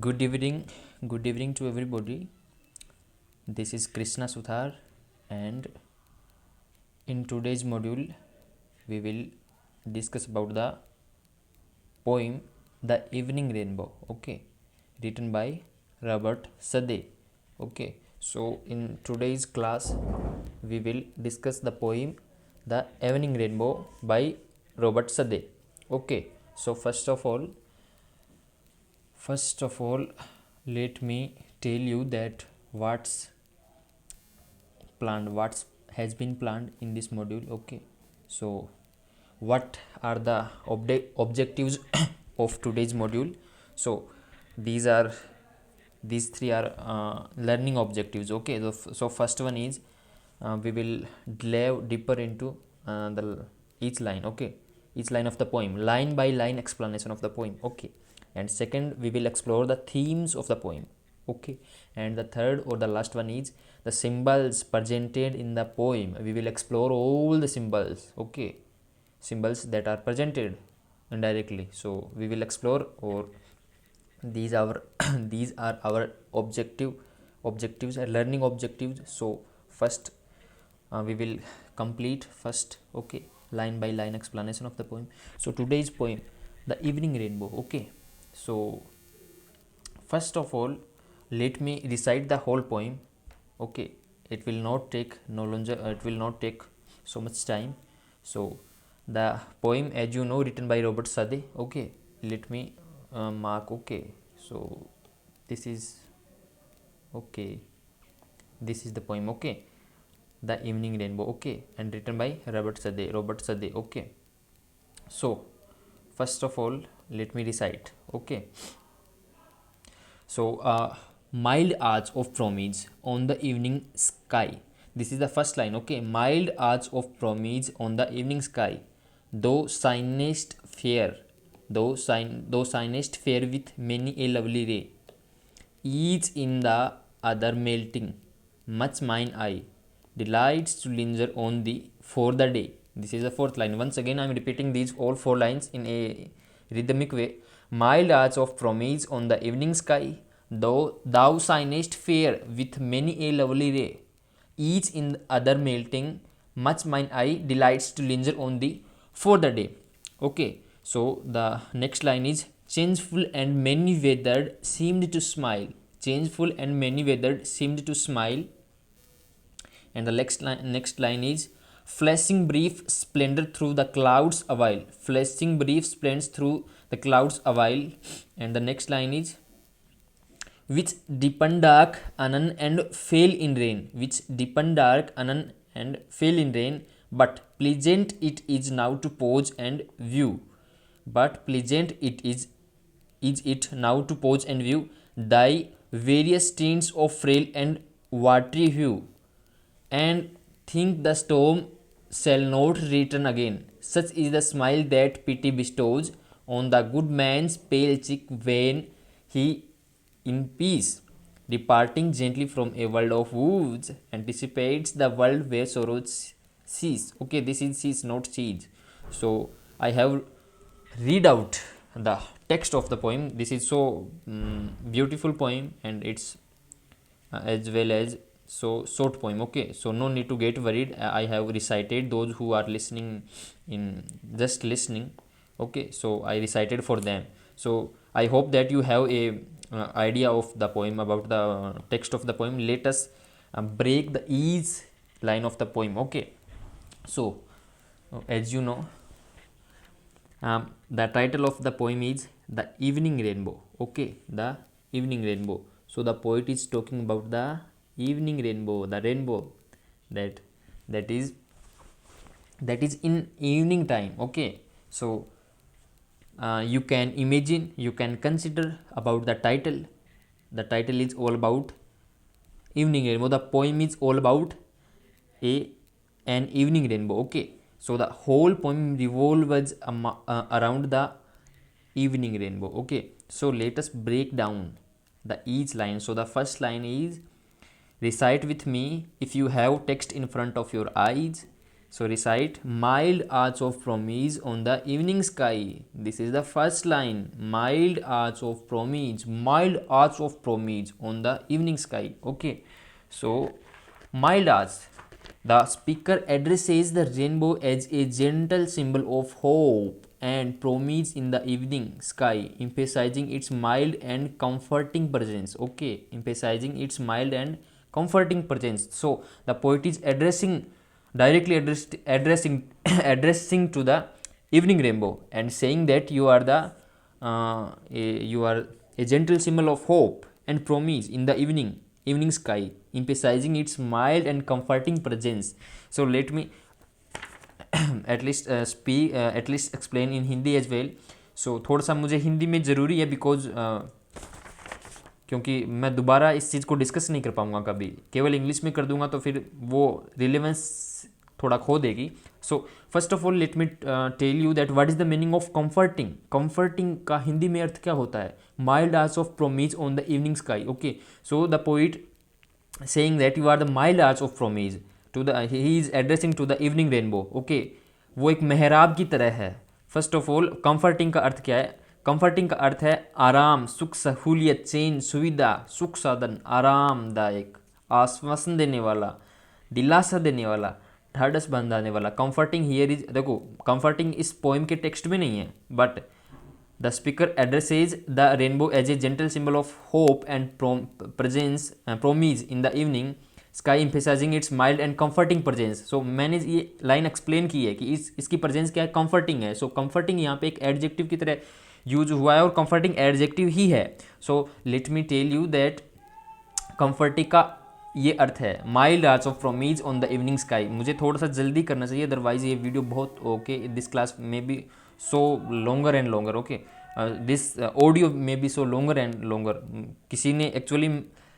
Good evening to everybody. This is Krishna Suthar, and in today's module, we will discuss about the poem "The Evening Rainbow." Okay, written by Robert Sade. Okay, so in today's class, we will discuss the poem "The Evening Rainbow" by Robert Sade. Okay, so first of all, let me tell you that what's has been planned in this module. Okay, so what are the objectives of today's module? So these are these three are learning objectives. Okay, so first one is we will delve deeper into the each line. Okay, each line of the poem, line by line explanation of the poem. Okay, and second, we will explore the themes of the poem. Okay, and the third or the last one is the symbols presented in the poem. We will explore all the symbols. Okay, symbols that are presented indirectly, so we will explore, or these are these are our objectives and learning objectives. So first, we will complete first. Okay, line by line explanation of the poem. So today's poem, "The Evening Rainbow." Okay, so first of all, let me recite the whole poem. Okay, it will not take no longer it will not take so much time. So the poem, as you know, written by Robert Sade. Okay, let me mark. Okay, so this is okay this is the poem. Okay, "The Evening Rainbow." Okay, and written by Robert Sade. Okay, so first of all, let me recite. Okay, so, mild arch of promise on the evening sky. This is the first line. Okay, mild arch of promise on the evening sky. Though signest fair, though signest fair with many a lovely ray, each in the other melting, much mine eye delights to linger on thee for the day. This is the fourth line. Once again, I am repeating these all four lines in a rhythmic way. Mild arch of promise on the evening sky, though thou shinest fair with many a lovely ray, each in the other melting, much mine eye delights to linger on thee for the day. Okay, so the next line is changeful and many weathered seemed to smile. Changeful and many weathered seemed to smile. And the next line is flashing brief splendor through the clouds a while. Flashing brief splendor through the clouds a while. And the next line is which deepened dark anon and fell in rain. Which deepened dark anon and fell in rain, but pleasant it is now to pause and view. But pleasant is it now to pause and view thy various tints of frail and watery hue, and think the storm shall not return again. Such is the smile that pity bestows on the good man's pale cheek when he, in peace, departing gently from a world of woes, anticipates the world where sorrows cease. Okay, this is cease, not cease. So I have read out the text of the poem. This is so beautiful poem, and it's as well as so short poem. Okay, so no need to get worried. I have recited those who are listening in just listening. Okay, so I recited for them. So I hope that you have a idea of the poem, about the text of the poem. Let us break the each line of the poem. Okay, so as you know, the title of the poem is "The Evening Rainbow." Okay, "The Evening Rainbow." So the poet is talking about the evening rainbow, the rainbow that that is that is in evening time. Okay, so you can imagine, you can consider about the title. The title is all about evening rainbow. The poem is all about a an evening rainbow. Okay, so the whole poem revolves around the evening rainbow. Okay, so let us break down the each line. So the first line is, recite with me if you have text in front of your eyes. So recite mild arch of promise on the evening sky. This is the first line. Mild arch of promise. Mild arch of promise on the evening sky. Okay. So mild arch. The speaker addresses the rainbow as a gentle symbol of hope and promise in the evening sky, emphasizing its mild and comforting presence. Okay, emphasizing its mild and comforting presence. So the poet is addressing addressing to the evening rainbow and saying that you are a gentle symbol of hope and promise in the evening sky, emphasizing its mild and comforting presence. So let me at least at least explain in Hindi as well. So थोड़ा सा मुझे हिंदी में ज़रूरी है because क्योंकि मैं दोबारा इस चीज़ को डिस्कस नहीं कर पाऊँगा कभी, केवल इंग्लिश में कर दूंगा तो फिर वो रिलेवेंस थोड़ा खो देगी. So first of all let me tell you that what is the meaning of comforting. Comforting का हिंदी में अर्थ क्या होता है? Mild arch of promise on the evening sky. Okay, so the poet saying that you are the mild arch of promise to the, he is addressing to the evening rainbow. okay, वो एक मेहराब की तरह है. First of all comforting का अर्थ क्या है? Comforting का अर्थ है आराम, सुख, सहूलियत, चैन, सुविधा, सुख साधन, आरामदायक, आश्वासन देने वाला, दिलासा देने वाला, ढाढ़स बंधाने वाला. कंफर्टिंग हियर इज, देखो कंफर्टिंग इस पोएम के टेक्स्ट में नहीं है, but the speaker addresses the rainbow as a gentle symbol of hope and presence, promise in the evening sky, emphasizing its mild and comforting presence. So मैंने ये line explain की है कि इसकी प्रेजेंस क्या है? कंफर्टिंग है. सो कंफर्टिंग यहाँ पे एक एडजेक्टिव की तरह यूज हुआ है और कंफर्टिंग एडजेक्टिव ही है. So let me tell you that comforting का ये अर्थ है mild arch of promise on the evening sky. मुझे थोड़ा सा जल्दी करना चाहिए, अदरवाइज ये वीडियो बहुत ओके दिस क्लास में B so longer and longer. okay, this audio may be so longer and longer. किसी ने एक्चुअली,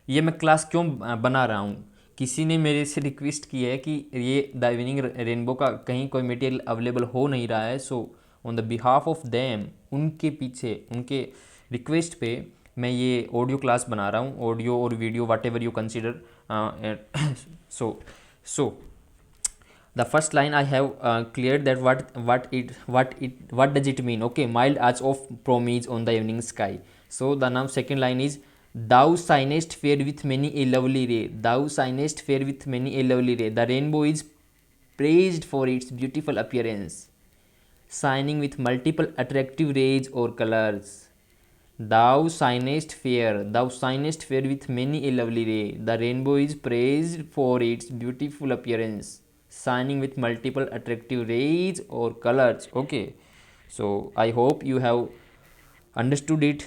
ये मैं क्लास क्यों बना रहा हूँ, किसी ने मेरे से रिक्वेस्ट की है कि ये द इवनिंग रेनबो का कहीं कोई मटेरियल अवेलेबल हो नहीं रहा है. So on the behalf of them, उनके पीछे, उनके रिक्वेस्ट पे मैं ये ऑडियो क्लास बना रहा हूँ, ऑडियो और video whatever you consider. So the first line I have cleared that what does it mean. okay, mild arch of promise on the evening sky. So the now second line is thou shinest fair with many a lovely ray. Thou shinest fair with many a lovely ray. The rainbow is praised for its beautiful appearance, shining with multiple attractive rays or colors. Thou shinest fair with many a lovely ray. The rainbow is praised for its beautiful appearance, shining with multiple attractive rays or colors. okay, so I hope you have understood it.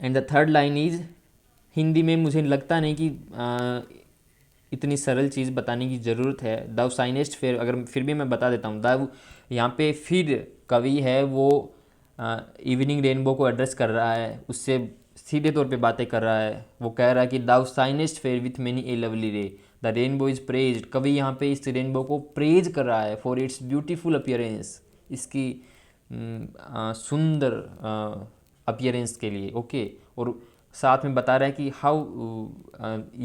and the third line is, Hindi में मुझे लगता नहीं कि इतनी सरल चीज़ बताने की ज़रूरत है. दाउ साइनेस्ट फेयर, अगर फिर भी मैं बता देता हूँ. दाउ यहाँ पे फिर कवि है वो इवनिंग रेनबो को एड्रेस कर रहा है, उससे सीधे तौर पे बातें कर रहा है. वो कह रहा है कि thou shinest fair with many a lovely ray. The rainbow is praised. कवि यहाँ पे इस रेनबो को प्रेज कर रहा है फॉर इट्स ब्यूटीफुल अपीयरेंस, इसकी सुंदर अपीयरेंस के लिए. ओके, और साथ में बता रहा है कि हाउ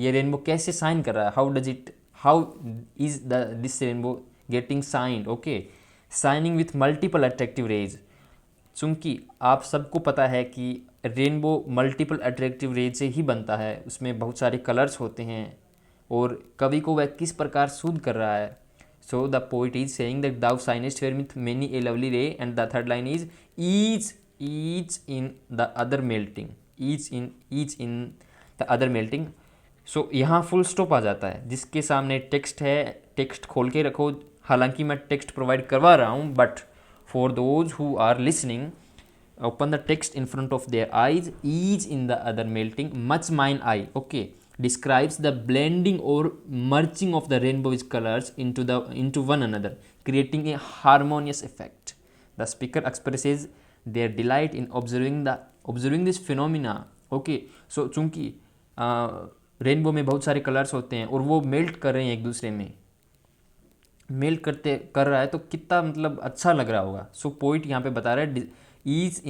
ये रेनबो कैसे साइन कर रहा है, how is this rainbow getting shined. Okay, shining with multiple attractive rays. चूँकि आप सबको पता है कि रेनबो मल्टीपल अट्रैक्टिव रेज से ही बनता है, उसमें बहुत सारे कलर्स होते हैं, और कवि को वह किस प्रकार सूद कर रहा है. So the poet is saying that thou shinest fair with many a lovely ray. And the third line is each in the other melting. Each in the other melting. So यहाँ फुल स्टॉप आ जाता है. जिसके सामने text है, text खोल के रखो. हालांकि मैं टेक्स्ट प्रोवाइड करवा रहा हूँ, but for those who are listening, open the text in front of their eyes. each in the other melting, much mine eye. okay, describes the blending or merging of the rainbow's colors into one another, creating a harmonious effect. The speaker expresses their delight in observing this phenomena. okay, so चूँकि rainbow में बहुत सारे colours होते हैं और वो melt कर रहे हैं एक दूसरे में, मेल्ट कर रहा है, तो कितना मतलब अच्छा लग रहा होगा. सो पोइट यहाँ पे बता रहा है each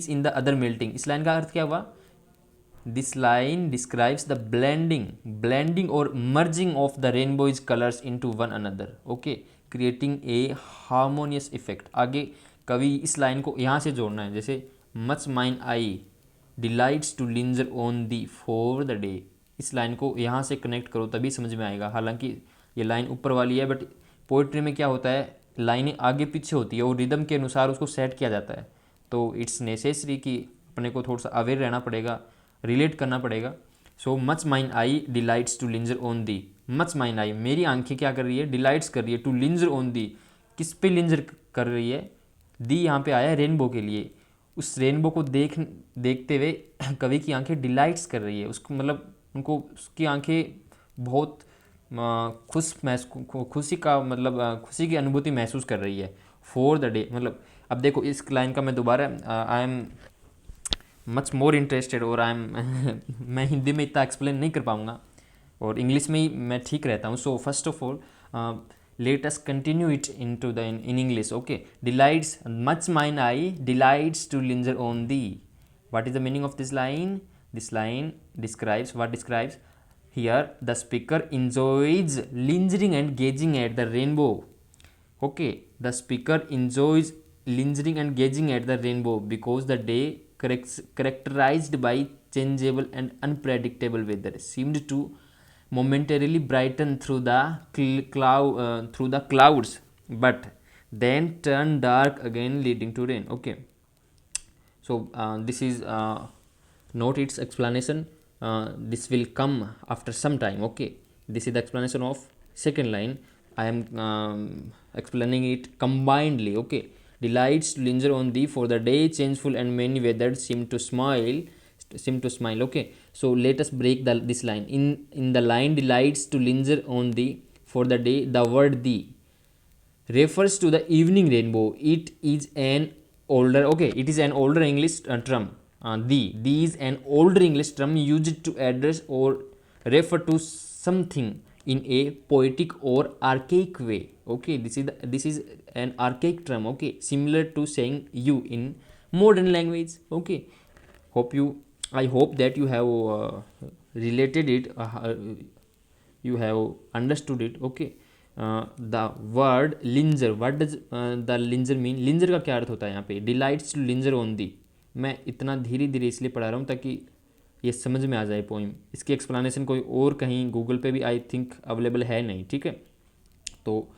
in the other melting. इस लाइन का अर्थ क्या हुआ? This line describes the blending or merging of the rainbow's colors into one another, okay, creating a harmonious effect. आगे कवि इस लाइन को यहाँ से जोड़ना है, जैसे much mine eye delights to linger on the for the day. इस लाइन को यहाँ से कनेक्ट करो तभी समझ में आएगा. हालांकि ये लाइन ऊपर वाली है, बट पोइट्री में क्या होता है, लाइनें आगे पीछे होती है और रिदम के अनुसार उसको सेट किया जाता है. तो इट्स नेसेसरी कि अपने को थोड़ा सा अवेयर रहना पड़ेगा, रिलेट करना पड़ेगा. So much mine eye delights to linger on thee. Much mine eye, मेरी आंखें क्या कर रही है, डिलाइट्स कर रही है. टू लिंजर ऑन दी, किस पे लिंजर कर रही है, दी यहाँ पे आया है रेनबो के लिए. उस रेनबो को देखते हुए कवि की आंखें डिलाइट्स कर रही है. उसको मतलब उनको उसकी आंखें बहुत खुशी का मतलब खुशी की अनुभूति महसूस कर रही है. फॉर द डे मतलब अब देखो इस लाइन का मैं दोबारा I am much more interested और आई एम मैं हिंदी में इतना एक्सप्लेन नहीं कर पाऊँगा और इंग्लिश में ही मैं ठीक रहता हूँ. सो first of all let us continue it into the in English. Okay, delights much mine eye delights to linger on thee. What is the meaning of this line? This line describes what describes here the speaker enjoys lingering and gazing at the rainbow. Okay, the speaker enjoys lingering and gazing at the rainbow because the day characterized by changeable and unpredictable weather seemed to momentarily brighten through the clouds, but then turn dark again, leading to rain. Okay, so this is not its explanation. This will come after some time. Okay, this is the explanation of second line. I am explaining it combinedly. Okay, delights to linger on thee for the day changeful and many weathered seem to smile. Okay, so let us break this line. In the line delights to linger on thee for the day, the word thee refers to the evening rainbow. It is an older English term. Thee is an older English term used to address or refer to something in a poetic or archaic way. Okay, this is an archaic term. Okay, similar to saying you in modern language. Okay, I hope that you have related it, you have understood it. Okay, the word linger, what does the linger mean? linger का क्या अर्थ होता है यहाँ पे? delights to linger on the. मैं इतना धीरे धीरे इसलिए पढ़ा रहा हूँ ताकि ये समझ में आ जाए पोइम. इसकी एक्सप्लेनेशन कोई और कहीं गूगल पे भी आई थिंक अवेलेबल है नहीं. ठीक है, तो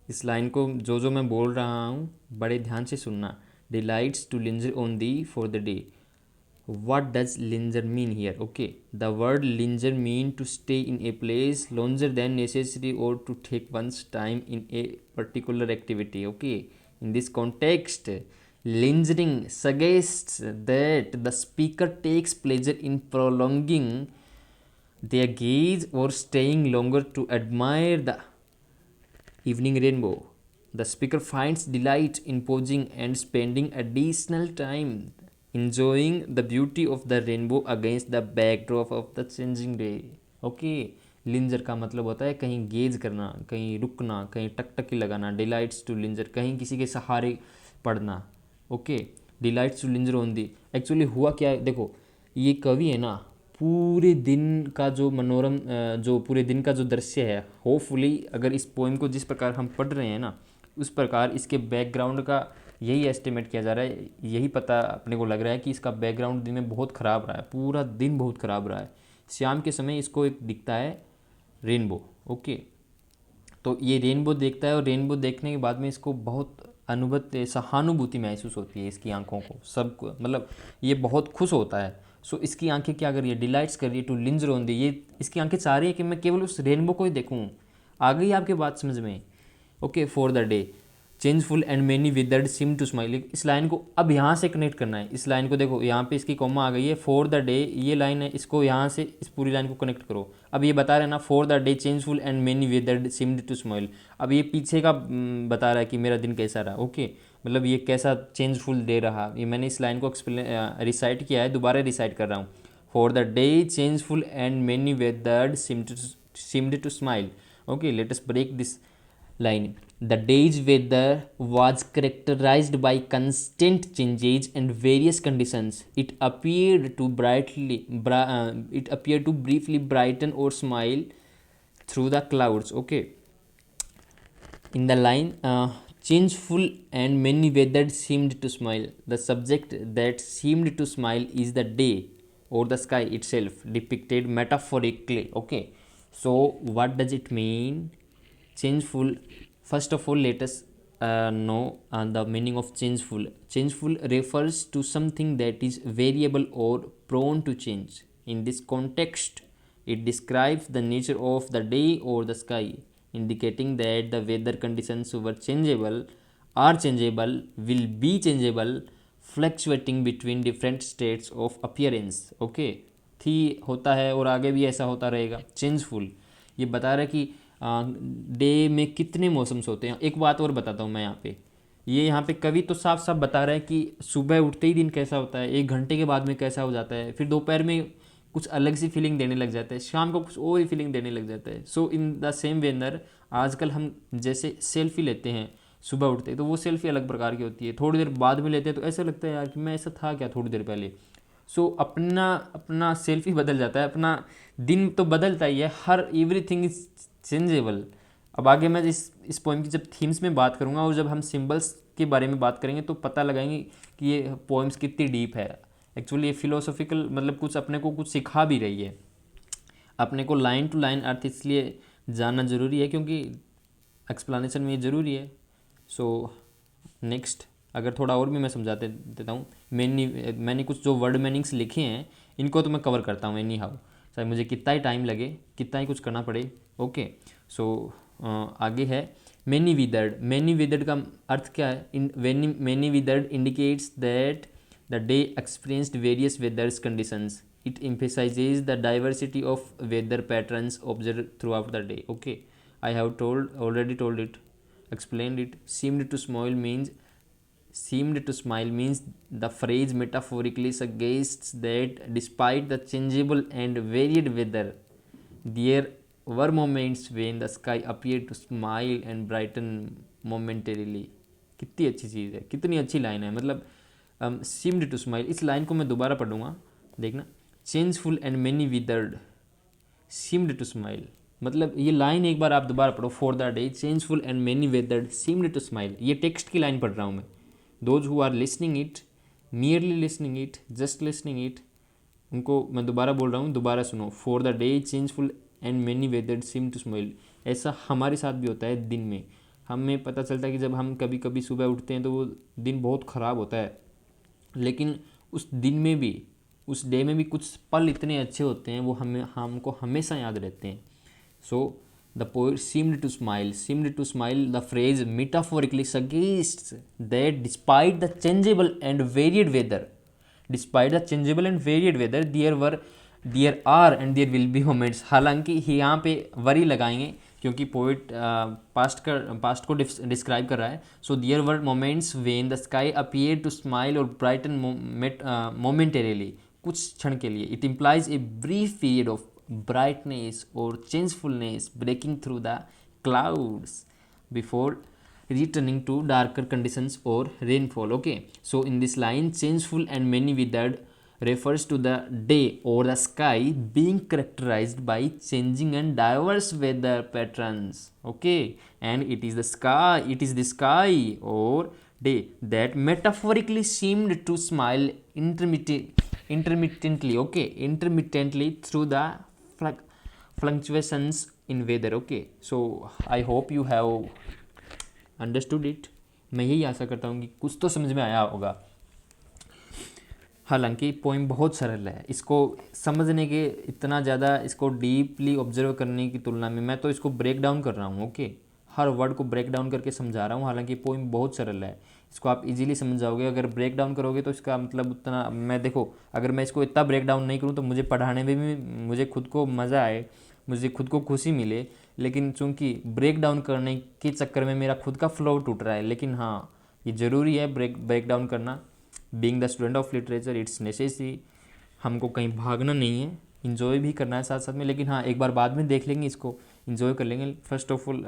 इस लाइन को जो मैं बोल रहा हूँ बड़े ध्यान से सुनना. delights to linger on the for the day. What does linger mean here? Okay, the word linger mean to stay in a place longer than necessary or to take one's time in a particular activity. Okay, in this context lingering suggests that the speaker takes pleasure in prolonging their gaze or staying longer to admire the evening rainbow. The speaker finds delight in pausing and spending additional time enjoying the beauty of the rainbow against the backdrop of the changing day. Okay, लिंजर का मतलब होता है कहीं gauge करना, कहीं रुकना, कहीं टकटकी लगाना. डिलाइट्स टू लिंजर, कहीं किसी के सहारे पड़ना. Okay, delights to linger on thee. Actually हुआ क्या है, देखो ये कवि है ना, पूरे दिन का जो मनोरम जो पूरे दिन का जो दृश्य है, होपफुली अगर इस पोइम को जिस प्रकार हम पढ़ रहे हैं ना उस प्रकार इसके बैकग्राउंड का यही एस्टिमेट किया जा रहा है. यही पता अपने को लग रहा है कि इसका बैकग्राउंड दिन में बहुत ख़राब रहा है, पूरा दिन बहुत ख़राब रहा है. शाम के समय इसको एक दिखता है रेनबो. ओके, तो ये रेनबो देखता है और रेनबो देखने के बाद में इसको बहुत सहानुभूति महसूस होती है इसकी आंखों को, सबको मतलब ये बहुत खुश होता है. सो इसकी आंखें क्या कर रही है, डिलाइट्स कर रही है टू लिंजर ऑन दी. ये इसकी आंखें चाह रही है कि मैं केवल उस रेनबो को ही देखूँ. आ गई आपके बात समझ में? Okay, for the day changeful and many withered seem to smile. इस लाइन को अब यहाँ से कनेक्ट करना है. इस लाइन को देखो यहाँ पे इसकी कॉमा आ गई है, फॉर द डे ये लाइन है, इसको यहाँ से इस पूरी लाइन को कनेक्ट करो. अब ये बता रहे हैं ना, for the day changeful and many withered seemed to smile. अब ये पीछे का बता रहा है कि मेरा दिन कैसा रहा. ओके, मतलब ये कैसा चेंजफुल डे रहा. ये मैंने इस लाइन को रिसाइट किया है, दोबारा रिसाइट कर रहा हूँ. For the day changeful and many withered seemed to smile. Okay, let us break this line. The day's weather was characterized by constant changes and various conditions. It appeared to briefly brighten or smile through the clouds. Okay, in the line, changeful and many weathered seemed to smile. The subject that seemed to smile is the day or the sky itself, depicted metaphorically. Okay, so what does it mean? Changeful. First of all, let us know the meaning of changeful. Changeful refers to something that is variable or prone to change. In this context, it describes the nature of the day or the sky, indicating that the weather conditions were changeable, are changeable, will be changeable, fluctuating between different states of appearance. Okay, थी होता है और आगे भी ऐसा होता रहेगा. Changeful ये बता रहा है कि डे में कितने मौसम्स होते हैं. एक बात और बताता हूँ मैं यहाँ पे. ये यहाँ पे कवि तो साफ साफ बता रहा है कि सुबह उठते ही दिन कैसा होता है, 1 घंटे के बाद में कैसा हो जाता है, फिर दोपहर में कुछ अलग सी फीलिंग देने लग जाता है, शाम को कुछ और ही फीलिंग देने लग जाता है. So in the same Vanern आजकल हम जैसे सेल्फी लेते हैं सुबह उठते तो वो सेल्फी अलग प्रकार की होती है, थोड़ी देर बाद में लेते हैं तो ऐसा लगता है यार कि मैं ऐसा था क्या थोड़ी देर पहले. सो अपना अपना सेल्फी बदल जाता है, अपना दिन तो बदलता ही है. Her everything is changeable. अब आगे मैं इस पोएम की जब थीम्स में बात करूँगा और जब हम सिंबल्स के बारे में बात करेंगे तो पता लगाएंगे कि ये पोएम्स कितनी डीप है. एक्चुअली ये फिलोसॉफिकल मतलब कुछ अपने को कुछ सिखा भी रही है. अपने को लाइन टू लाइन अर्थ इसलिए जानना ज़रूरी है क्योंकि एक्सप्लेनेशन में ये ज़रूरी है. सो नेक्स्ट अगर थोड़ा और भी मैं समझाते देता हूँ. मैंने कुछ जो वर्ड मीनिंग्स लिखे हैं इनको तो मैं कवर करता हूँ एनी हाउ, चाहे मुझे कितना ही टाइम लगे, कितना ही कुछ करना पड़े. ओके, सो आगे है मैनी विदर्ड. मैनी विदर्ड का अर्थ क्या है? In many withered indicates that the day experienced various वेदर्स conditions. It emphasizes the diversity of weather patterns observed throughout the day. Okay, I have already told it, explained it. Seemed to smile means the phrase metaphorically suggests that despite the changeable and varied weather, there were moments when the sky appeared to smile and brighten momentarily. कितनी अच्छी चीज़ है, कितनी अच्छी line है. मतलब seemed to smile, इस line को मैं दोबारा पढ़ूंगा, देखना. Changeful and many withered seemed to smile. मतलब ये लाइन एक बार आप दोबारा पढ़ो. For the day changeful and many withered seemed to smile. ये टेक्स्ट की लाइन पढ़ रहा हूँ मैं. Those who are listening it, merely listening it, just listening it, उनको मैं दोबारा बोल रहा हूँ, दोबारा सुनो. For the day changeful and many weathered seem to smile. ऐसा हमारे साथ भी होता है दिन में. हमें पता चलता है कि जब हम कभी कभी सुबह उठते हैं तो वो दिन बहुत ख़राब होता है, लेकिन उस दिन में भी, उस डे में भी कुछ पल इतने अच्छे होते हैं वो हमको हमेशा याद रहते हैं. So the poet seemed to smile. The phrase metaphorically suggests that despite the changeable and varied weather, there are and there will be moments. हालांकि यहाँ पे वरी लगाएंगे क्योंकि पोइट पास्ट को डिस्क्राइब कर रहा है. So there were moments when the sky appear to smile और ब्राइटन मोमेंटेरली, कुछ क्षण के लिए. It implies a brief period of brightness और changefulness breaking through the clouds before returning to darker conditions or rainfall. Okay, so in this line changeful and many withered refers to the day or the sky being characterized by changing and diverse weather patterns. Okay, and it is the sky or day that metaphorically seemed to smile intermittently through the fluctuations in weather. Okay, so I hope you have understood it. मैं यही आशा करता हूँ कि कुछ तो समझ में आया होगा. हालांकि पोइम बहुत सरल है, इसको समझने के इतना ज़्यादा इसको डीपली ऑब्जर्व करने की तुलना में मैं तो इसको ब्रेक डाउन कर रहा हूँ. ओके, हर वर्ड को ब्रेक डाउन करके समझा रहा हूँ. हालांकि पोइम बहुत सरल है, इसको आप इजीली समझ जाओगे. अगर ब्रेक डाउन करोगे तो इसका मतलब उतना, मैं देखो अगर मैं इसको इतना ब्रेक डाउन नहीं करूँ तो मुझे पढ़ाने में भी मुझे खुद को मज़ा आए, मुझे खुद को खुशी मिले. लेकिन चूंकि ब्रेक डाउन करने के चक्कर में मेरा खुद का फ्लो टूट रहा है. लेकिन हाँ, ये ज़रूरी है ब्रेक डाउन करना. Being the student of literature it's necessary. हमको कहीं भागना नहीं है, इन्जॉय भी करना है साथ साथ में. लेकिन हाँ, एक बार बाद में देख लेंगे, इसको इन्जॉय कर लेंगे. First of all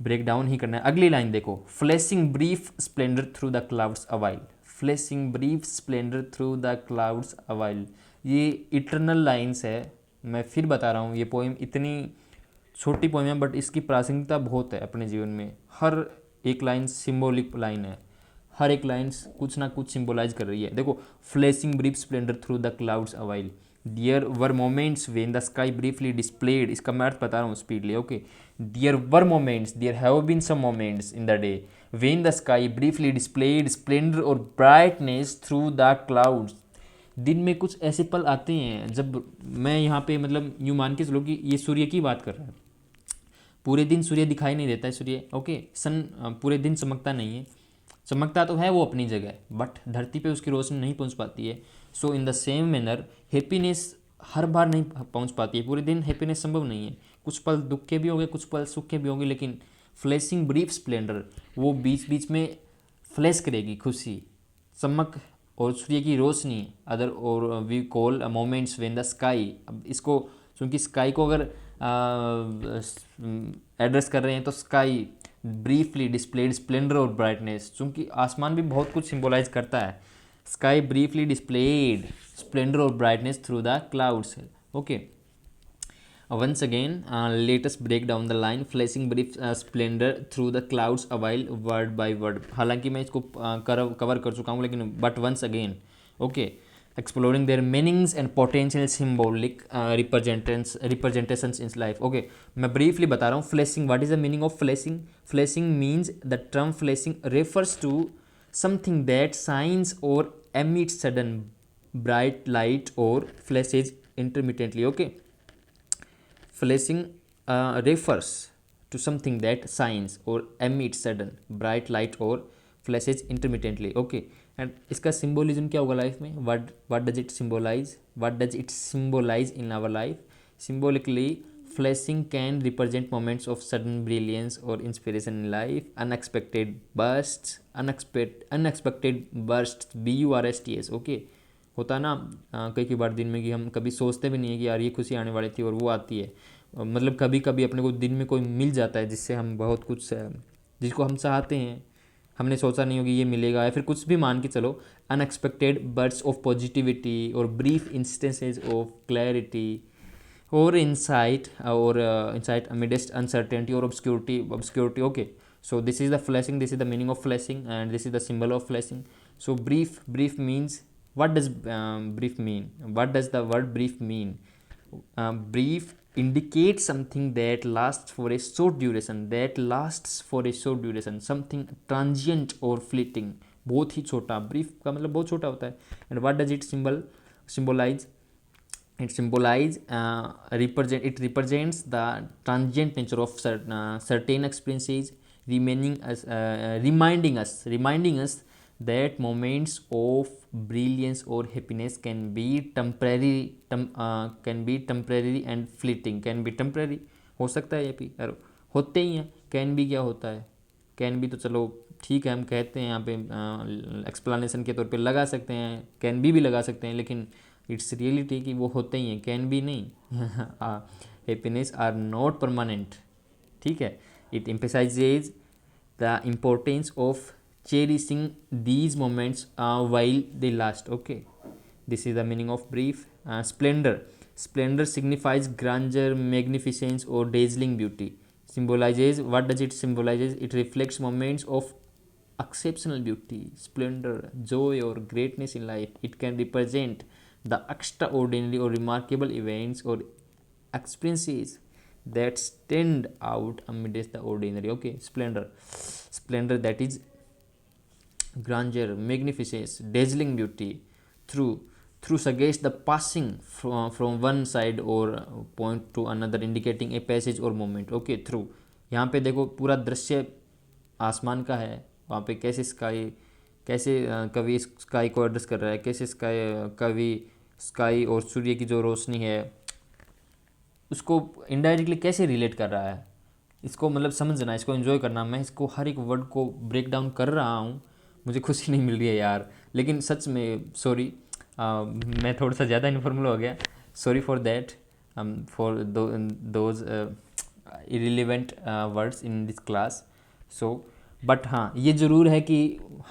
break down ही करना है। अगली लाइन देखो, flashing brief splendour through the clouds awhile, flashing brief splendour through the clouds awhile, ये इटरनल लाइन्स है। मैं फिर बता रहा हूँ, ये पोइम इतनी छोटी पोइम है बट इसकी प्रासंगिकता बहुत है अपने जीवन में। हर एक लाइन सिम्बोलिक लाइन है, हर एक लाइन कुछ ना कुछ सिम्बोलाइज कर रही है। देखो, flashing brief splendour through the clouds awhile, there were moments when the sky briefly displayed, इसका मैं अर्थ बता रहा हूँ speedily, okay. There were moments, there have been some moments in the day when the sky briefly displayed splendour और brightness through the clouds, दिन में कुछ ऐसे पल आते हैं जब, मैं यहाँ पे मतलब यूँ मान के चलो कि ये सूर्य की बात कर रहा है, पूरे दिन सूर्य दिखाई नहीं देता है, सूर्य ओके, सन पूरे दिन चमकता नहीं है, चमकता तो है वो अपनी जगह, बट धरती पे उसकी रोशनी नहीं पहुंच पाती है। So in the same manner happiness हर बार नहीं पहुंच पाती है, पूरे दिन हैप्पीनेस संभव नहीं है, कुछ पल दुख के भी होंगे, कुछ पल सुख के भी होंगे, लेकिन फ्लैशिंग ब्रीफ स्प्लेंडर, वो बीच बीच में फ्लैश करेगी खुशी, चमक और सूर्य की रोशनी। अदर और we call moments when the sky, अब इसको क्योंकि स्काई को अगर एड्रेस कर रहे हैं तो स्काई ब्रीफली डिस्प्लेड स्प्लेंडर और ब्राइटनेस, चूँकि आसमान भी बहुत कुछ सिंबलाइज करता है। स्काई ब्रीफली डिस्प्लेड स्प्लेंडर और brightness through the clouds, okay. Once again let us break down the line, flashing brief splendour through the clouds awhile word by word, हालांकि मैं इसको कवर कर चुका हूँ, लेकिन but once again, okay, exploring their meanings and potential symbolic representations in life, okay। मैं briefly बता रहा हूँ flashing, what is the meaning of flashing? Flashing means the term flashing refers to something that shines or emits sudden bright light or flashes intermittently, okay। Flashing refers to something that shines or emits sudden bright light or flashes intermittently, okay। And इसका symbolism क्या होगा life में, what does it symbolize, what does it symbolize in our life? Symbolically flashing can represent moments of sudden brilliance और inspiration in life, unexpected bursts, unexpected bursts, BURSTS, okay. होता है ना कई बार दिन में कि हम कभी सोचते भी नहीं है कि यार ये खुशी आने वाली थी और वो आती है, मतलब कभी कभी अपने को दिन में कोई मिल जाता है जिससे हम बहुत कुछ, जिसको हम चाहते हैं, हमने सोचा नहीं होगी ये मिलेगा, या फिर कुछ भी मान के चलो, अनएक्सपेक्टेड बर्ड्स ऑफ पॉजिटिविटी और ब्रीफ इंस्टेंसेज ऑफ क्लैरिटी और इंसाइट अमिडेस्ट अनसर्टेनिटी और obscurity, okay. So this is the flashing, this is the meaning of flashing and this is the symbol of flashing. So brief means, what does brief mean, what does the word brief mean? Brief indicates something that lasts for a short duration, something transient or fleeting, बहुत ही छोटा, brief का मतलब बहुत छोटा होता है। And what does it symbolize? It represents the transient nature of certain experiences, reminding us that moments of brilliance or happiness can be temporary and fleeting, can be temporary, हो सकता है ये भी होते ही हैं। कैन भी क्या होता है, कैन भी तो चलो ठीक है, हम कहते हैं यहाँ पे एक्सप्लेनेशन के तौर पे लगा सकते हैं, कैन भी लगा सकते हैं, लेकिन इट्स रियलिटी कि वो होते ही हैं, कैन भी नहीं। हैप्पीनेस आर नॉट परमानेंट, ठीक है। It emphasises the importance of cherishing these moments while they last, okay। This is the meaning of brief. Splendor signifies grandeur, magnificence or dazzling beauty. Symbolizes, what does it symbolizes? It reflects moments of exceptional beauty, splendor, joy or greatness in life. It can represent the extraordinary or remarkable events or experiences that stand out amidst the ordinary, okay। Splendor that is grandeur, magnificence, dazzling beauty, through suggests the passing from one side or point to another, indicating a passage or moment, okay। through, यहाँ पे देखो पूरा दृश्य आसमान का है, वहाँ पे कैसे कवि स्काई को एड्रेस कर रहा है, कैसे कवि स्काई और सूर्य की जो रोशनी है उसको इनडायरेक्टली कैसे रिलेट कर रहा है, इसको मतलब समझना, इसको एंजॉय करना। मैं इसको हर एक वर्ड को ब्रेक डाउन कर रहा हूँ, मुझे खुशी नहीं मिल रही है यार, लेकिन सच में सॉरी, मैं थोड़ा सा ज़्यादा इनफॉर्मल हो गया, sorry for that, for those irrelevant words in this class. So but हाँ ये ज़रूर है कि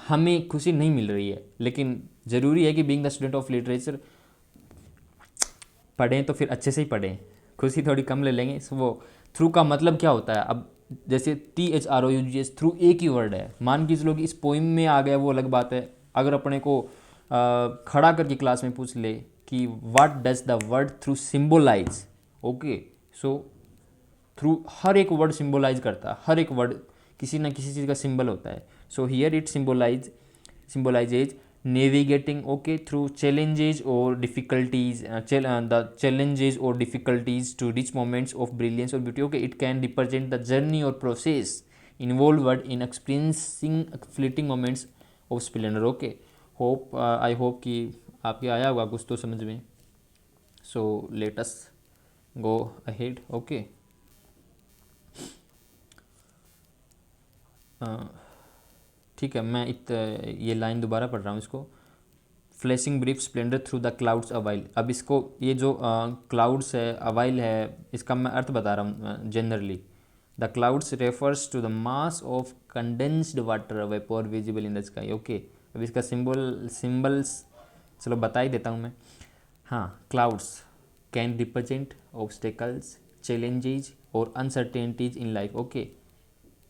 हमें खुशी नहीं मिल रही है, लेकिन ज़रूरी है कि being the student of literature पढ़ें तो फिर अच्छे से ही पढ़ें, खुशी थोड़ी कम ले लेंगे। सो वो थ्रू का मतलब क्या होता है, अब जैसे THROUGH थ्रू एक ही वर्ड है, मान के चलो कि इस पोइम में आ गया वो अलग बात है। अगर अपने को खड़ा करके क्लास में पूछ ले कि what does the word through symbolize, okay, so through हर एक वर्ड सिम्बोलाइज करता है, हर एक वर्ड किसी ना किसी चीज़ का सिंबल होता है। So here it symbolises navigating, okay, through challenges or difficulties, the challenges or difficulties to reach moments of brilliance or beauty, okay, it can represent the journey or process involved in experiencing fleeting moments of splendor, okay. I hope कि आपके आया होगा कुछ तो समझ में। so let us go ahead, okay. ठीक है, मैं ये लाइन दोबारा पढ़ रहा हूँ इसको। Flashing brief splendour through the clouds awhile. अब इसको ये जो क्लाउड्स है, अवाइल है, इसका मैं अर्थ बता रहा हूँ generally. The clouds refers to the mass of condensed water vapour visible in the sky, okay. अब इसका सिंबल्स चलो बता ही देता हूँ मैं। हाँ, clouds can represent obstacles, challenges और अनसर्टेनिटीज इन लाइफ, ओके।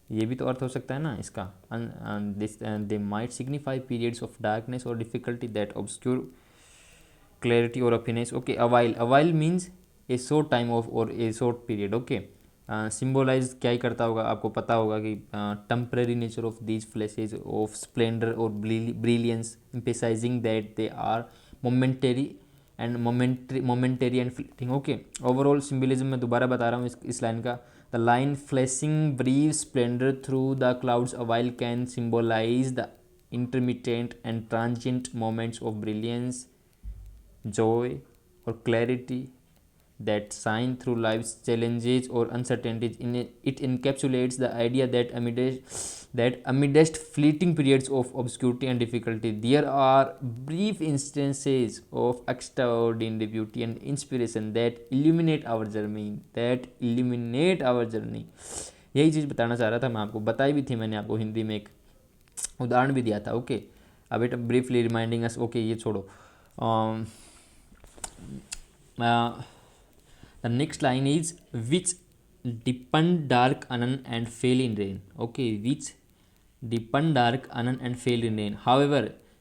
ये भी तो अर्थ हो सकता है ना इसका। This they might signify periods of darkness और डिफिकल्टी दैट ऑब्सक्यूर क्लैरिटी और happiness, okay. Awhile means a short time of और a short period, okay. Symbolize क्या ही करता होगा, आपको पता होगा कि temporary nature of these flashes of splendour और brilliance, emphasizing that they are momentary and fleeting, okay. Overall symbolism मैं दोबारा बता रहा हूँ इस लाइन का। The line flashing brief splendor through the clouds a while can symbolize the intermittent and transient moments of brilliance, joy, or clarity that shine through life's challenges or uncertainties. It encapsulates the idea that amidst fleeting periods of obscurity and difficulty, there are brief instances of extraordinary beauty and inspiration that illuminate our journey. यही चीज़ बताना चाह रहा था मैं आपको, बताई भी थी मैंने आपको हिंदी में, एक उदाहरण भी दिया था, ओके। अब it briefly reminding us, okay, ये छोड़ो। The next line is which deepened dark anon and fell in rain, okay, which deepened dark anon and fell in rain. However,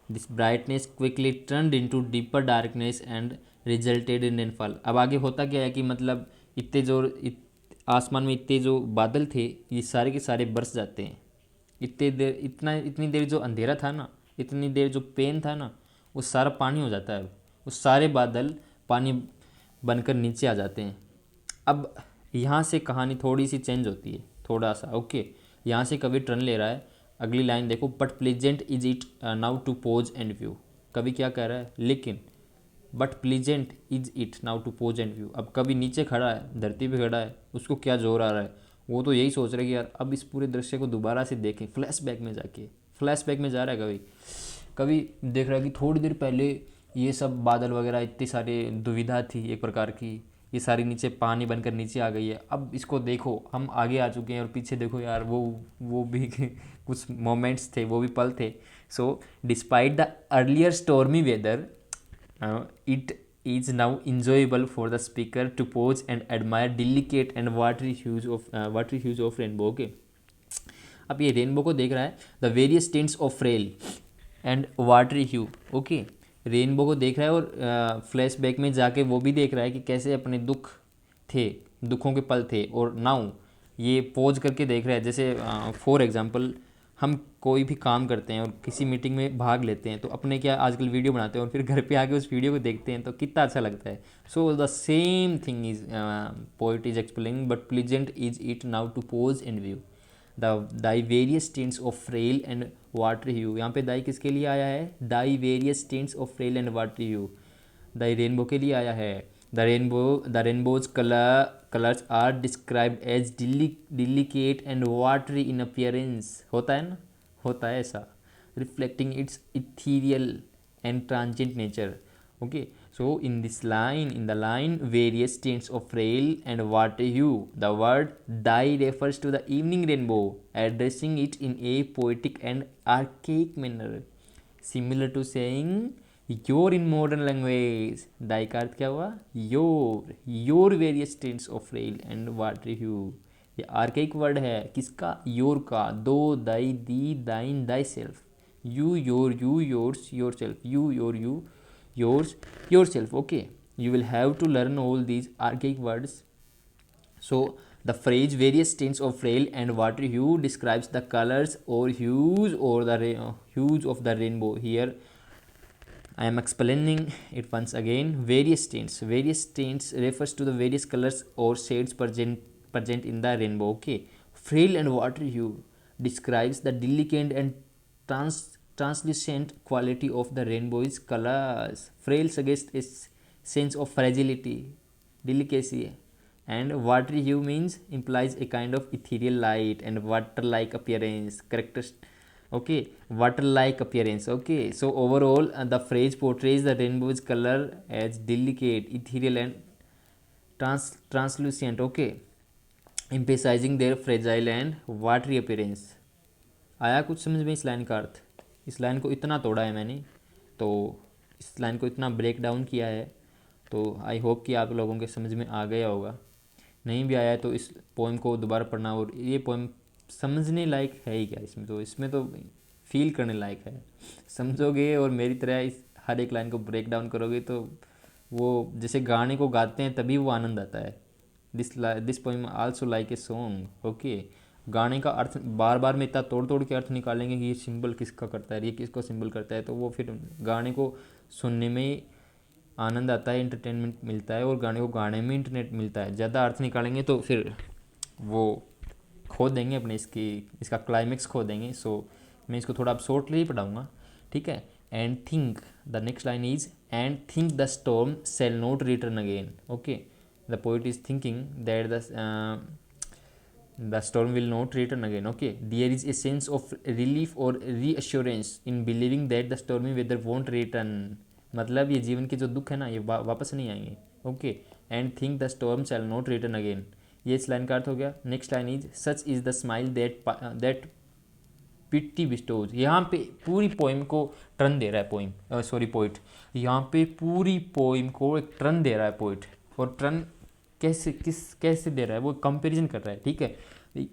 this brightness quickly turned into deeper darkness and resulted in rainfall. अब आगे होता क्या है कि मतलब आसमान में इतने जो बादल थे ये सारे के सारे बरस जाते हैं। इतनी देर जो अंधेरा था ना, इतनी देर जो पेन था ना, वो सारा पानी हो जाता है। वो सारे बादल पानी बनकर नीचे आ जाते हैं। अब यहाँ से कहानी थोड़ी सी चेंज होती है, थोड़ा सा, ओके। यहाँ से कवि टर्न ले रहा है। अगली लाइन देखो, but pleasant is it now to pause and view. कवि क्या कह रहा है, लेकिन but pleasant is it now to pause and view. अब कभी नीचे खड़ा है, धरती पे खड़ा है, उसको क्या जोर आ रहा है, वो तो यही सोच रहा है कि यार अब इस पूरे दृश्य को दोबारा से देखें, फ्लैशबैक में जाके, फ्लैशबैक में जा रहा है कभी देख रहा है कि थोड़ी देर पहले ये सब बादल वगैरह इतनी सारी दुविधा थी एक प्रकार की, ये सारी नीचे पानी बनकर नीचे आ गई है। अब इसको देखो, हम आगे आ चुके हैं और पीछे देखो यार, वो भी कुछ मोमेंट्स थे, वो भी पल थे। So despite the earlier stormy weather, it is now enjoyable for the speaker to pause and admire delicate and watery hues of rainbow, okay। अब ये रेनबो को देख रहा है, the various tints of frail and watery hue, okay. Rainbow को देख रहा है और फ्लैशबैक में जाके वो भी देख रहा है कि कैसे अपने दुखों के पल थे, और नाउ ये पोज करके देख रहा है। जैसे फॉर एग्जांपल हम कोई भी काम करते हैं और किसी मीटिंग में भाग लेते हैं तो अपने क्या आजकल वीडियो बनाते हैं और फिर घर पे आके उस वीडियो को देखते हैं तो कितना अच्छा लगता है। So the same thing is poet is explaining, but pleasant is it now to pause and view thy various tints of frail and watery hue. यहाँ पे दाई किसके लिए आया है, thy various tints of frail and watery hue, thy rainbow के लिए आया है। The rainbow's colours are described as delicate and watery in appearance, होता है ना, होता है ऐसा, reflecting its ethereal and transient nature, okay. So in the line, various tints of frail and watery hue. The word dye refers to the evening rainbow, addressing it in a poetic and archaic manner, similar to saying your in modern language. Dye का अर्थ क्या हुआ? your various tints of frail and watery hue. ये archaic word है किसका? Your का. दो, दाई, दी, दाइन, thy self. You, your, you, yours, yourself. You, your, you, yours, yourself. Okay, you will have to learn all these archaic words. So the phrase various tints of frail and watery hue describes the colors or hues or the hues of the rainbow. Here I am explaining it once again. Various tints. Various tints refers to the various colors or shades present in the rainbow. Okay. Frail and watery hue describes the delicate and translucent quality of the rainbow's colors. Frail suggests a sense of fragility, delicacy, and watery hue means implies a kind of ethereal light and water-like appearance. Okay, water-like appearance. Okay, so overall, the phrase portrays the rainbow's color as delicate, ethereal, and translucent. Okay, emphasizing their fragile and watery appearance. आया कुछ समझ में इस line का अर्थ? इस line को इतना तोड़ा है मैंने, तो इस लाइन को इतना ब्रेक डाउन किया है, तो आई होप कि आप लोगों के समझ में आ गया होगा. नहीं भी आया है तो इस पोएम को दोबारा पढ़ना. और ये पोएम समझने लायक है ही क्या? इसमें तो फील करने लायक है. समझोगे और मेरी तरह इस हर एक लाइन को ब्रेक डाउन करोगे तो वो जैसे गाने को गाते हैं तभी वो आनंद आता है. This poem also like a song. Okay, गाने का अर्थ बार बार में इतना तोड़ तोड़ के अर्थ निकालेंगे कि ये सिंबल किसका करता है, ये किसको सिंबल करता है, तो वो फिर गाने को सुनने में आनंद आता है, इंटरटेनमेंट मिलता है, और गाने को गाने में इंटरनेट मिलता है. ज़्यादा अर्थ निकालेंगे तो फिर वो खो देंगे अपने इसका क्लाइमेक्स खो देंगे. सो मैं इसको थोड़ा अब शॉर्टली ही पढ़ाऊँगा, ठीक है. And think, the next line is and think the storm shall not return again. Okay, the poet is thinking that the storm will not return again. Okay, there is a sense of relief or reassurance in believing that the stormy weather won't return. मतलब ये जीवन के जो दुख है ना, ये वापस नहीं आएंगे. Okay, and think the storm shall not return again. ये इस लाइन का अर्थ हो गया. Next line is such is the smile that pity bestows. यहाँ पे पूरी पोइम को टर्न दे रहा है पोइट. यहाँ पे पूरी पोइम को एक टर्न दे रहा है पोइट. और टर्न कैसे दे रहा है? वो कंपैरिजन कर रहा है, ठीक है.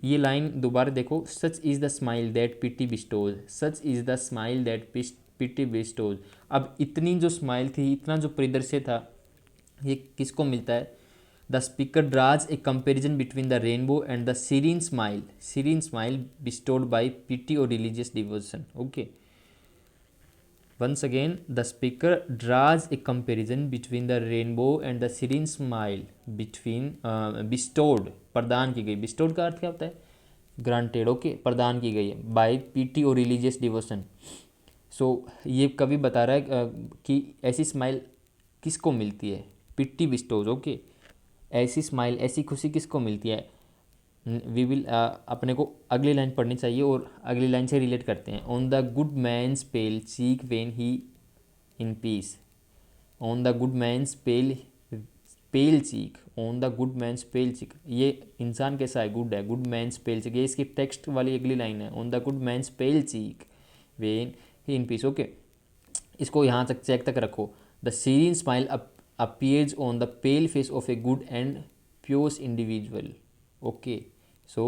ये लाइन दोबारा देखो. Such is the smile that pity bestows. Such is the smile that pity bestows. अब इतनी जो स्माइल थी, इतना जो परिदृश्य था, ये किसको मिलता है? The speaker draws a comparison between the rainbow and the serene smile bestowed by pity और religious devotion. Okay, once again the speaker draws a comparison between the rainbow and the serene smile between bestowed, प्रदान की गई. bestowed का अर्थ क्या होता है? granted. Okay, प्रदान की गई है by pity और religious devotion. सो ये कवि बता रहा है कि ऐसी स्माइल किसको मिलती है? पिट्टी बिस्टोज. ओके, ऐसी स्माइल, ऐसी खुशी किसको मिलती है? वी विल अपने को अगली लाइन पढ़नी चाहिए और अगली लाइन से रिलेट करते हैं. On the good man's pale cheek when he in peace. On the good man's pale cheek. On the good man's pale cheek. ये इंसान कैसा है? गुड है. गुड मैन्स पेल चीक, ये इसकी टेक्स्ट वाली अगली लाइन है. On the good man's pale cheek when he in peace. Okay, इसको यहाँ तक चेक तक रखो. The serene smile appears on the pale face of a good and pure individual. Okay, so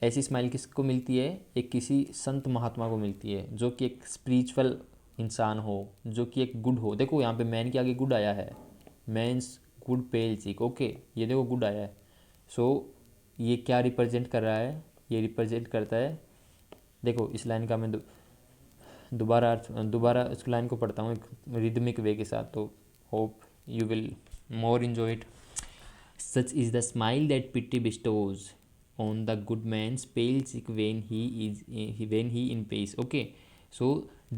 ऐसी स्माइल किसको मिलती है? एक किसी संत महात्मा को मिलती है, जो कि एक स्पिरिचुअल इंसान हो, जो कि एक गुड हो. देखो यहाँ पे मैन के आगे गुड आया है. मैंस गुड पेल चीक. ओके, ये देखो गुड आया है. सो ये क्या रिप्रेजेंट कर रहा है? ये रिप्रेजेंट करता है, देखो इस लाइन का मैं दोबारा इस लाइन को पढ़ता हूँ एक रिदमिक वे के साथ, तो hope you will more enjoy it. Such is the smile that pity bestows on the good man's pale cheek when he in pace. Okay, so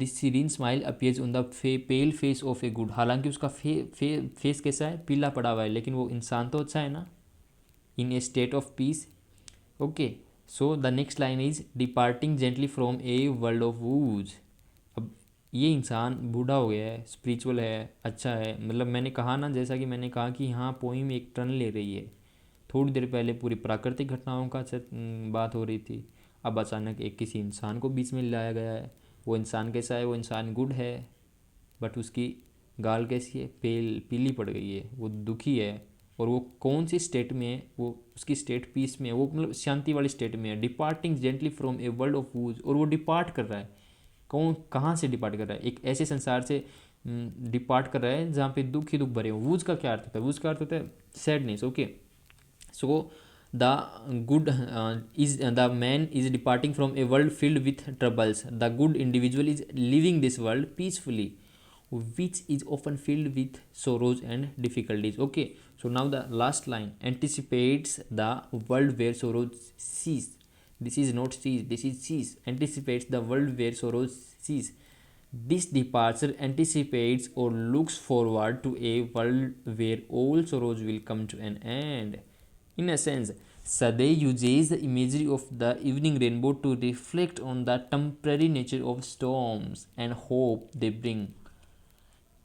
this serene smile appears on the pale face of a good. हालांकि उसका face कैसा है? पीला पड़ा हुआ है, लेकिन वो इंसान तो अच्छा है ना. In a state of peace. Okay, so the next line is departing gently from a world of woes. अब ये इंसान बूढ़ा हो गया है, स्पिरिचुअल है, अच्छा है, मतलब मैंने कहा ना, जैसा कि मैंने कहा कि हाँ पोइम एक टर्न ले रही है। थोड़ी देर पहले पूरी प्राकृतिक घटनाओं का बात हो रही थी, अब अचानक एक किसी इंसान को बीच में लाया गया है। वो इंसान कैसा है? वो इंसान गुड है, बट उसकी गाल कैसी है? पीली पड़ गई है, वो दुखी है। और वो कौन सी स्टेट में है? वो उसकी स्टेट पीस में है, वो मतलब शांति वाली स्टेट में है। Departing gently from a world of whose, और वो डिपार्ट कर रहा है। कौन कहाँ से डिपार्ट कर रहा है? एक ऐसे संसार से डिपार्ट कर रहा है जहाँ पे दुख ही दुख भरे हो। वूज का क्या अर्थ होता है? वूज का अर्थ होता है sadness. Okay, so the good is the man is departing from a world filled with troubles, the good individual is living this world peacefully which is often filled with sorrows and difficulties. Okay, so now the last line anticipates the world where sorrows cease. This is not cease, this is cease. Anticipates the world where sorrows cease. This departure anticipates or looks forward to a world where all sorrows will come to an end. In a sense, Sade uses the imagery of the evening rainbow to reflect on the temporary nature of storms and hope they bring,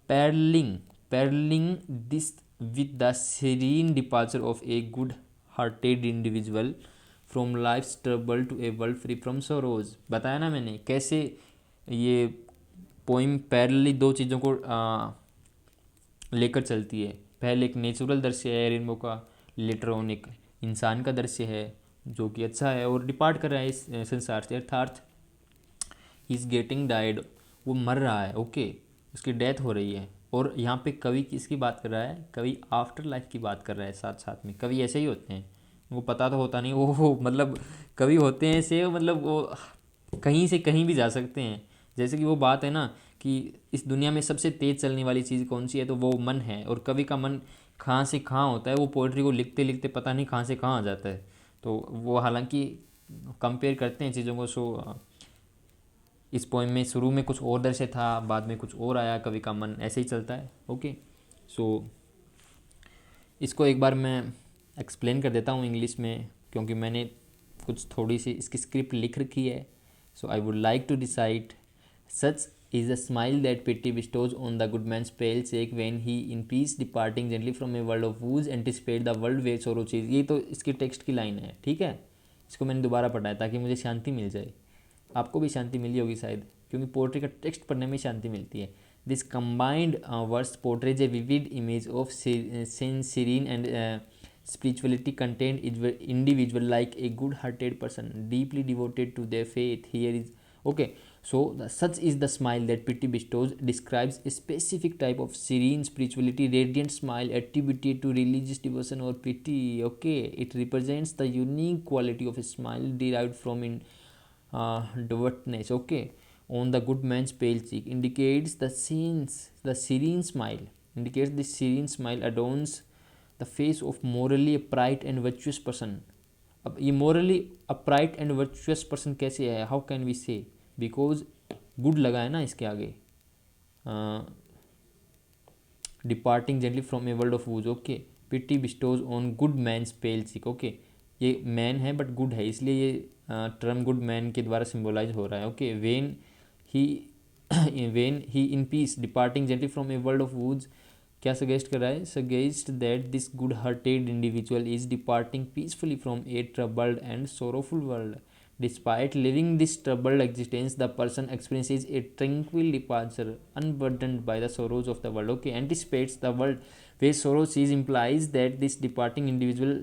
paralleling this with the serene departure of a good-hearted individual from life's trouble to a world free from sorrows. बताया ना मैंने कैसे ये poem parallelly दो चीज़ों को लेकर चलती है। पहले एक नेचुरल दृश्य है रेनबो का, लेटर ऑन एक इंसान का दृश्य है जो कि अच्छा है और डिपार्ट कर रहा है इस संसार से, अर्थात इज़ गेटिंग डाइड, वो मर रहा है। ओके, उसकी डेथ हो रही है। और यहाँ पे कवि किसकी बात कर रहा है? कवि आफ्टर लाइफ की बात कर रहा है। साथ साथ में कवि ऐसे ही होते हैं, वो पता तो होता नहीं वो मतलब कवि होते हैं ऐसे, मतलब वो कहीं से कहीं भी जा सकते हैं। जैसे कि वो बात है ना कि इस दुनिया में सबसे तेज़ चलने वाली चीज़ कौन सी है, तो वो मन है। और कवि का मन कहाँ से कहाँ होता है, वो पोइट्री को लिखते लिखते पता नहीं कहाँ से कहाँ आ जाता है। तो वो हालांकि कंपेयर करते हैं चीज़ों को। सो इस पोएम में शुरू में कुछ और दृश्य था, बाद में कुछ और आया, कवि का मन ऐसे ही चलता है। ओके, सो इसको एक बार मैं एक्सप्लेन कर देता हूँ इंग्लिश में, क्योंकि मैंने कुछ थोड़ी सी इसकी स्क्रिप्ट लिख रखी है। So I would like to decide such is a smile that pity bestows on the good man's pale cheek when he in peace departing gently from a world of woes anticipate the world where sorrow is। ये तो इसकी text की line है, ठीक है। इसको मैंने दोबारा पढ़ा है ताकि मुझे शांति मिल जाए। आपको भी शांति मिली होगी शायद, क्योंकि पोट्री का टेक्स्ट पढ़ने में शांति मिलती है। This combined verse portrays a vivid image of serene and spirituality contained individual like a good hearted person deeply devoted to their faith. Here is okay, so such is the smile that pity bestows describes a specific type of serene spirituality, radiant smile attributed to religious devotion or pity. Okay, it represents the unique quality of a smile derived from in devoutness. Okay, on the good man's pale cheek indicates the serene smile, indicates the serene smile adorns the face of morally upright and virtuous person. अब ये morally upright and virtuous person कैसे है? How can we say? Because good लगा है ना इसके आगे, departing gently from a world of woes. Okay, pity bestows on good man's pale cheek. Okay, ये मैन है बट गुड है, इसलिए ये टर्म गुड मैन के द्वारा सिम्बोलाइज हो रहा है। Okay, he when he in piece departing gently from a world of whose क्या सजेस्ट कर रहा है? Suggest that this good hearted individual is departing peacefully from A troubled and sorrowful world. Despite living this troubled existence, the person experiences a tranquil departure, unburdened by the sorrows of the world. Okay, anticipates the world where sorrow cease implies that this departing individual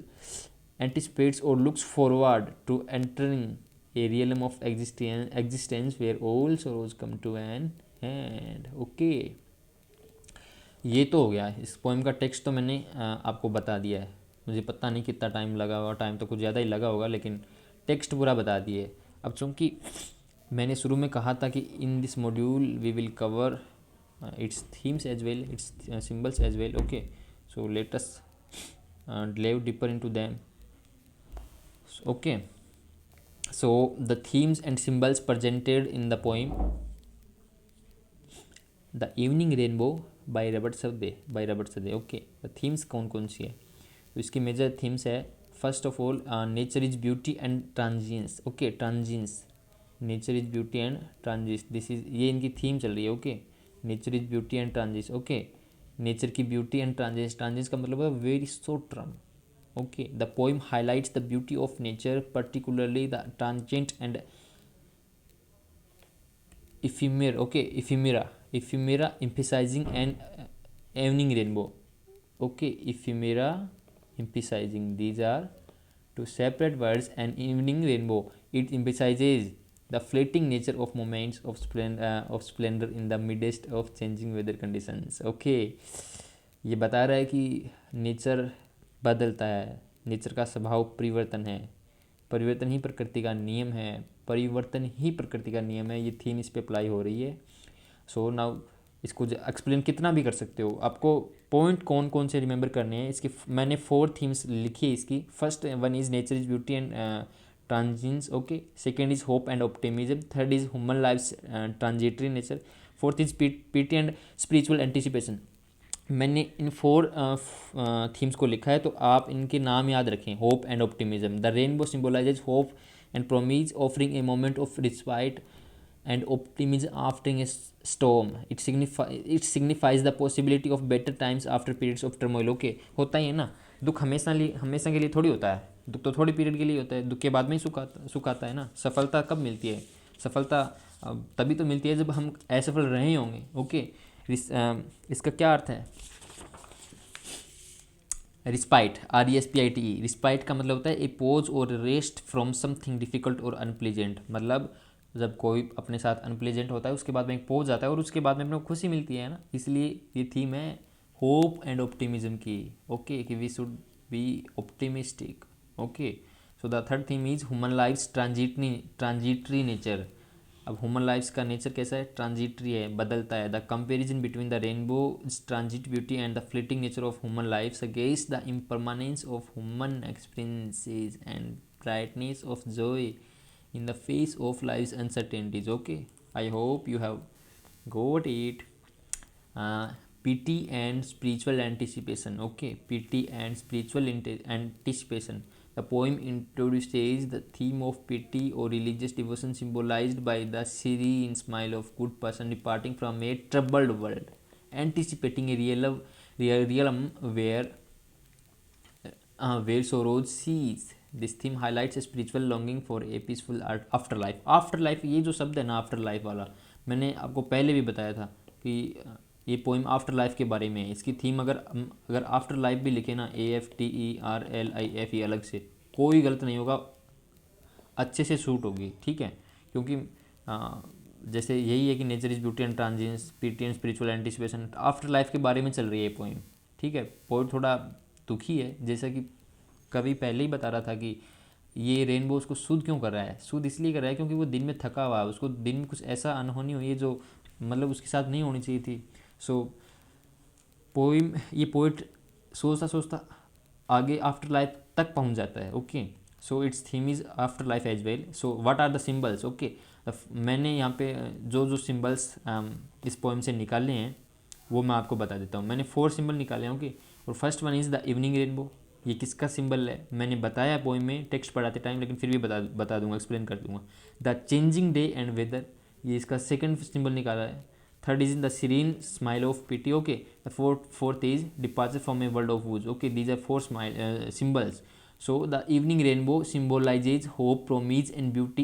anticipates or looks forward to entering a realm of existence where all sorrows come to an end. Okay, ये तो हो गया। इस poem का text तो मैंने आपको बता दिया है। मुझे पता नहीं कितना टाइम लगा होगा, टाइम तो कुछ ज़्यादा ही लगा होगा, लेकिन टेक्स्ट पूरा बता दिए। अब चूँकि मैंने शुरू में कहा था कि in this module we will cover its themes as well, its symbols as well. Okay, so let us delve deeper into them. Okay, so the themes and symbols presented in the poem The Evening Rainbow by Robert Southey. Okay, the themes कौन कौन सी है? तो इसकी major themes है, first of all nature is beauty and transience. Okay, transience nature is beauty and transience, this is, ये इनकी theme चल रही है। Okay, nature is beauty and transience. Okay, nature की ब्यूटी एंड ट्रांजिश, ट्रांजिश का मतलब है very short term. Okay, the poem highlights the beauty of nature, particularly the ट्रांजेंट and ephemer, okay, ephemera emphasizing an evening rainbow. Okay, ephemera emphasizing, these are two separate words. An evening rainbow, it emphasizes the fleeting nature of moments of splendor in the midst of changing weather conditions. Okay, ये बता रहा है कि nature बदलता है, nature का स्वभाव परिवर्तन है, परिवर्तन ही प्रकृति का नियम है, परिवर्तन ही प्रकृति का नियम है। ये थीम इस पे अप्लाई हो रही है। सो नाउ इसको एक्सप्लेन कितना भी कर सकते हो, आपको पॉइंट कौन कौन से रिमेंबर करने हैं इसके, मैंने 4 थीम्स लिखी है इसकी। First one is nature is beauty and transitions. Okay, second is hope and optimism, third is human life's transitory nature, fourth is piety and spiritual anticipation. मैंने इन 4 थीम्स को लिखा है, तो आप इनके नाम याद रखें। Hope and optimism, the rainbow symbolizes hope and promise, offering a moment of respite and optimism after a storm. It signifies the possibility of better times after periods of turmoil. Okay, होता ही है ना, दुख हमेशा के लिए थोड़ी होता है, दुख तो थोड़ी पीरियड के लिए होता है, दुख के बाद में ही सुख आता है ना। सफलता कब मिलती है? सफलता तभी तो मिलती है जब हम असफल रहे होंगे। ओके, इसका क्या अर्थ है? रिस्पाइट, RESPITE, रिस्पाइट का मतलब होता है ए पोज और रेस्ट फ्रॉम समथिंग डिफिकल्ट और अनप्लीजेंट। मतलब जब कोई अपने साथ अनप्लेजेंट होता है उसके बाद में एक पोज आता है और उसके बाद में अपने को खुशी मिलती है ना, इसलिए ये थीम है होप एंड ऑप्टिमिज्म की। ओके, कि we should be optimistic. Okay, so the third theme is human life's transitory nature. अब ह्यूमन लाइफ्स का नेचर कैसा है? ट्रांजिटरी है, बदलता है। The comparison between the rainbow transit beauty and the flitting nature of human life's against the impermanence of human experiences and brightness of joy in the face of life's uncertainties. Okay, I hope you have got it. Pity and spiritual anticipation. Okay, pity and spiritual anticipation. The poem introduces the theme of pity or religious devotion, symbolized by the serene smile of good person departing from a troubled world, anticipating a realm where sorrow cease. This theme highlights spiritual longing for a peaceful after life. After life, ये जो शब्द है ना after life वाला, मैंने आपको पहले भी बताया था कि ये पोइम आफ्टर लाइफ के बारे में है। इसकी थीम अगर आफ्टर लाइफ भी लिखे ना, AFTERLIF, ये अलग से, कोई गलत नहीं होगा, अच्छे से सूट होगी। ठीक है, क्योंकि जैसे यही है कि nature is beauty and transitions, PT and spiritual anticipation, after life के बारे में चल रही है ये पोइम। ठीक है, पोइट थोड़ा दुखी है, जैसा कि कवि पहले ही बता रहा था कि ये रेनबो उसको सूद क्यों कर रहा है। सूद इसलिए कर रहा है क्योंकि वो दिन में थका हुआ है, उसको दिन में कुछ ऐसा अनहोनी हुई है जो मतलब उसके साथ नहीं होनी चाहिए थी। सो ये पोइट सोचता सोचता आगे आफ्टर लाइफ तक पहुंच जाता है। Okay, so its theme is after life as well. So what are the symbols? Okay, मैंने यहाँ पे जो सिम्बल्स इस पोइम से निकाले हैं वो मैं आपको बता देता हूँ। मैंने 4 सिम्बल निकाले हैं। ओके, और first one is the evening rainbow. ये किसका सिंबल है? मैंने बताया पोइम में टेक्स्ट पढ़ाते टाइम, लेकिन फिर भी बता दूंगा, एक्सप्लेन कर दूंगा। The changing day and weather, ये इसका सेकंड सिंबल निकाला है। Third is in the serene smile of piety. Okay, the fourth is departure from a world of woes. Okay, these are 4 symbols. So the evening rainbow symbolizes hope, promise and beauty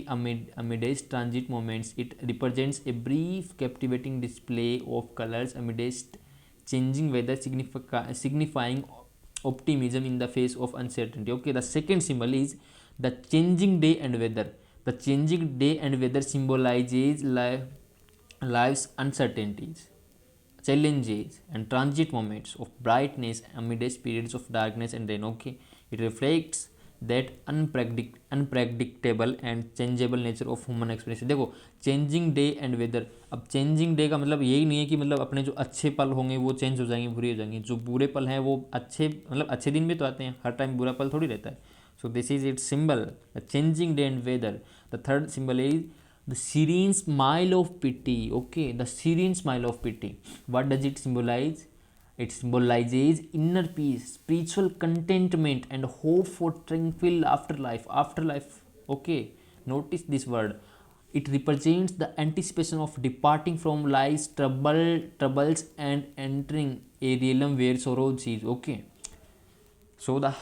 amidst transit moments. It represents a brief captivating display of colors amidst changing weather, signifying optimism in the face of uncertainty. Okay, the second symbol is the changing day and weather. The changing day and weather symbolizes life's uncertainties, challenges and transit moments of brightness amidst periods of darkness and rain. Okay, it reflects that unpredictable and changeable nature of human experience. देखो, changing day and weather, अब changing day का मतलब यही नहीं है कि मतलब अपने जो अच्छे पल होंगे वो चेंज हो जाएंगे, बुरे हो जाएंगे। जो बुरे पल हैं वो अच्छे, मतलब अच्छे दिन भी तो आते हैं, हर टाइम बुरा पल थोड़ी रहता है। So this is its symbol, the changing day and weather. The third symbol is the serene smile of pity. Okay, the serene smile of pity, what does it symbolize? It symbolizes inner peace, spiritual contentment and hope for tranquil afterlife. Okay, notice this word, It represents the anticipation of departing from life's troubles and entering a realm where sorrow cease. Okay, so the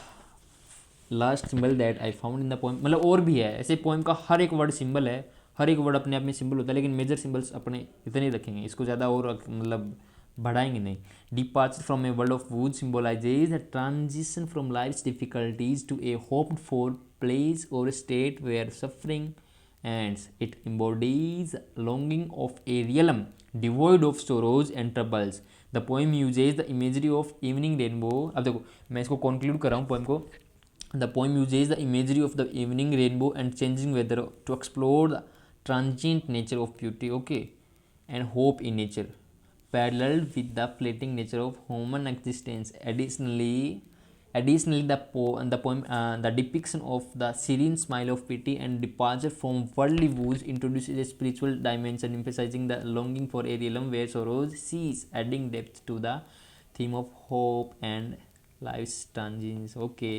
last symbol that I found in the poem, मतलब और भी है ऐसे, poem का हर एक word symbol है, हर एक word अपने आप में सिंबल होता है, लेकिन मेजर सिंबल्स अपने इतने ही रखेंगे, इसको ज़्यादा और मतलब बढ़ाएंगे नहीं. Departure from a world of woe symbolizes the transition from life's difficulties to a hoped for place और state where suffering ends. It embodies longing of a realm devoid of sorrows and troubles. The poem uses the imagery of evening rainbow. अब देखो मैं इसको conclude कर रहा हूँ poem को. The poem uses the imagery of the evening rainbow and changing weather to explore the transient nature of beauty, okay, and hope in nature, paralleled with the fleeting nature of human existence. Additionally, the depiction of the serene smile of pity and departure from worldly woes introduces a spiritual dimension, emphasizing the longing for a realm where sorrows cease, adding depth to the theme of hope and life's transience. Okay,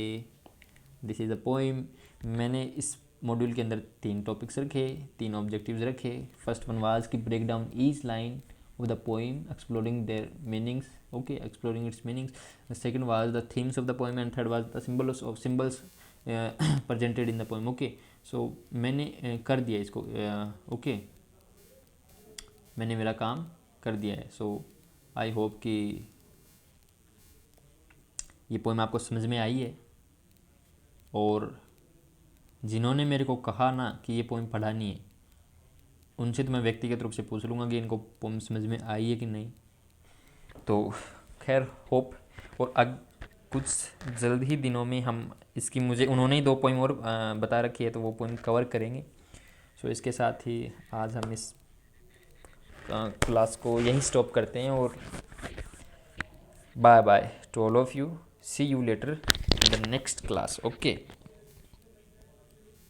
this is a poem. मैंने इस module के अंदर 3 topics रखे, 3 objectives रखे. First one was कि break down each line of the poem, exploring their meanings, okay, exploring its meanings. Second was the themes of the poem and third was the symbols presented in the poem. Okay, so मैंने कर दिया इसको. Okay, मैंने मेरा काम कर दिया है. सो आई होप कि ये पोइम आपको समझ में आई है. और जिन्होंने मेरे को कहा ना कि ये पोइम पढ़ानी है, उनसे तो मैं व्यक्तिगत रूप से पूछ लूँगा कि इनको पोइम समझ में आई है कि नहीं. तो खैर होप, और कुछ जल्द ही दिनों में हम इसकी, मुझे उन्होंने ही 2 पोइम और बता रखी है, तो वो पोइम कवर करेंगे. सो इसके साथ ही आज हम इस क्लास को यहीं स्टॉप करते हैं. और bye bye to all of you. See you later in the next class. Okay.